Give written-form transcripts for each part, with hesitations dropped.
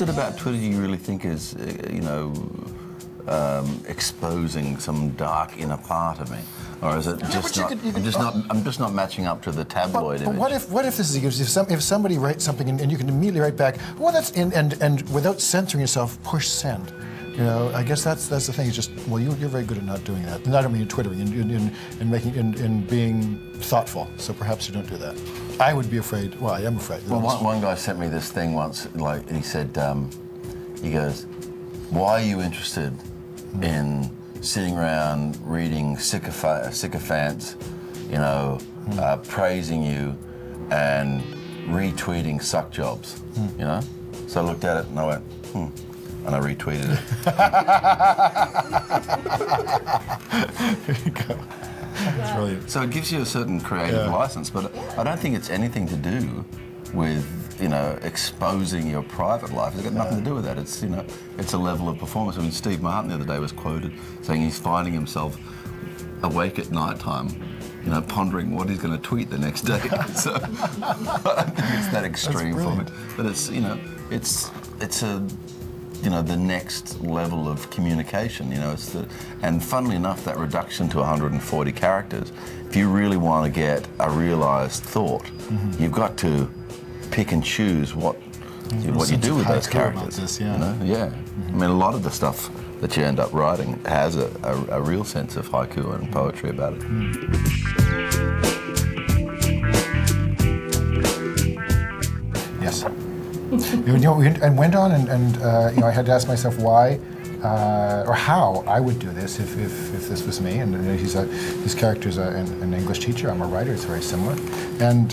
is it about Twitter you really think is, you know, exposing some dark inner part of me, or is it just not? I'm just not matching up to the tabloid image. But what if this is if somebody writes something and you can immediately write back, well, that's and without censoring yourself, push send. You know, I guess that's the thing. It's just, well, you're very good at not doing that. Not only in twittering, in being thoughtful. So perhaps you don't do that. I would be afraid. Well, I am afraid. Well, one guy sent me this thing once. Like, he said, he goes, "Why are you interested in sitting around reading sycophants, you know, praising you and retweeting suck jobs, you know?" So I looked at it and I went, and I retweeted it. There you go. That's brilliant. So it gives you a certain creative license, but I don't think it's anything to do with, you know, exposing your private life. It's got nothing to do with that. It's, you know, it's a level of performance. I mean, Steve Martin the other day was quoted saying he's finding himself awake at night time, you know, pondering what he's going to tweet the next day. So I don't think it's that extreme for me. But it's, you know, it's a, you know, the next level of communication, you know, and funnily enough, that reduction to 140 characters, if you really want to get a realised thought, you've got to pick and choose what you do with those characters. You know? I mean, a lot of the stuff that you end up writing has a real sense of haiku and poetry about it. Yes. You know, and went on and you know, I had to ask myself why or how I would do this if this was me. And his character's an English teacher. I'm a writer. It's very similar. And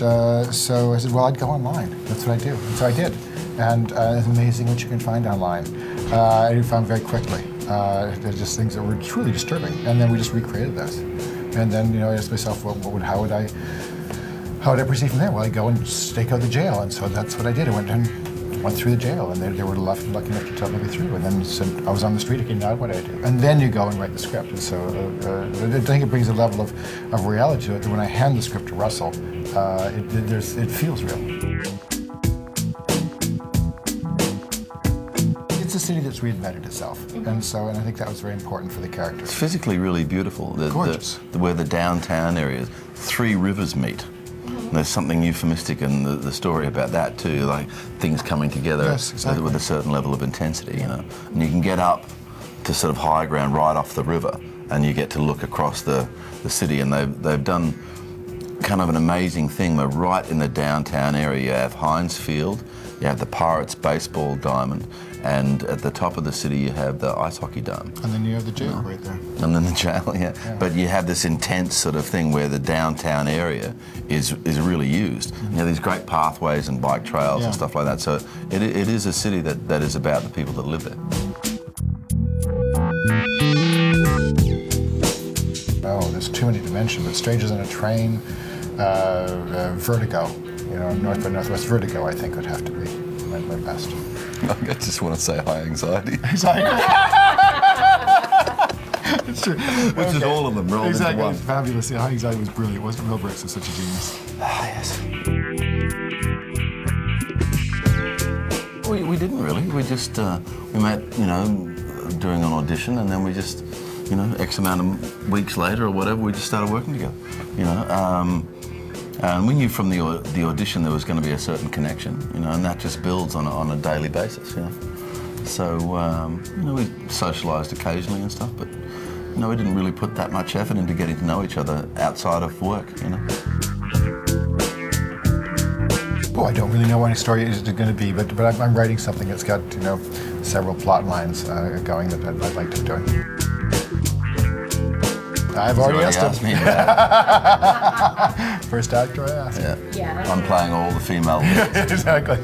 so I said, well, I'd go online. That's what I do. And so I did. And it's amazing what you can find online. I found very quickly. They're just things that were truly disturbing. And then we just recreated those. And then, you know, I asked myself, well, how would I proceed from there? Well, I go and stake out the jail, and so that's what I did. I went through the jail, and they were lucky enough to tell me through. And then I was on the street again. Now what do I do? And then you go and write the script. And so I think it brings a level of reality to it. That when I hand the script to Russell, it feels real. It's a city that's reinvented itself, and I think that was very important for the character. It's physically really beautiful. Gorgeous. Where the downtown area is, 3 rivers meet. And there's something euphemistic in the story about that too, like things coming together with a certain level of intensity, you know. And you can get up to sort of high ground right off the river, and you get to look across the city. And they've done kind of an amazing thing where right in the downtown area you have Heinz Field, you have the Pirates baseball diamond, and at the top of the city you have the ice hockey dome. And then you have the jail right there. And then the jail, yeah. But you have this intense sort of thing where the downtown area is really used. You know, these great pathways and bike trails and stuff like that. So it is a city that is about the people that live there. Oh, there's too many to mention, but Strangers on a Train, Vertigo, you know, North by Northwest Vertigo, I think would have to be my best. I just want to say high anxiety. It's true. Which is all of them rolled into one. Fabulous. Yeah, high anxiety was brilliant. Wasn't Mel Brooks was such a genius? Ah, yes. We didn't really. We just we met, you know, during an audition, and then we just, you know, X amount of weeks later or whatever, we just started working together. You know. And we knew from the audition there was going to be a certain connection, you know, and that just builds on a daily basis, you know. So, you know, we socialised occasionally and stuff, but, you know, we didn't really put that much effort into getting to know each other outside of work, you know. Oh, I don't really know what a story is going to be, but I'm writing something that's got, you know, several plot lines going that I'd like to do. I've already asked me. First actor I asked. Yeah. I'm playing all the female leads. Exactly.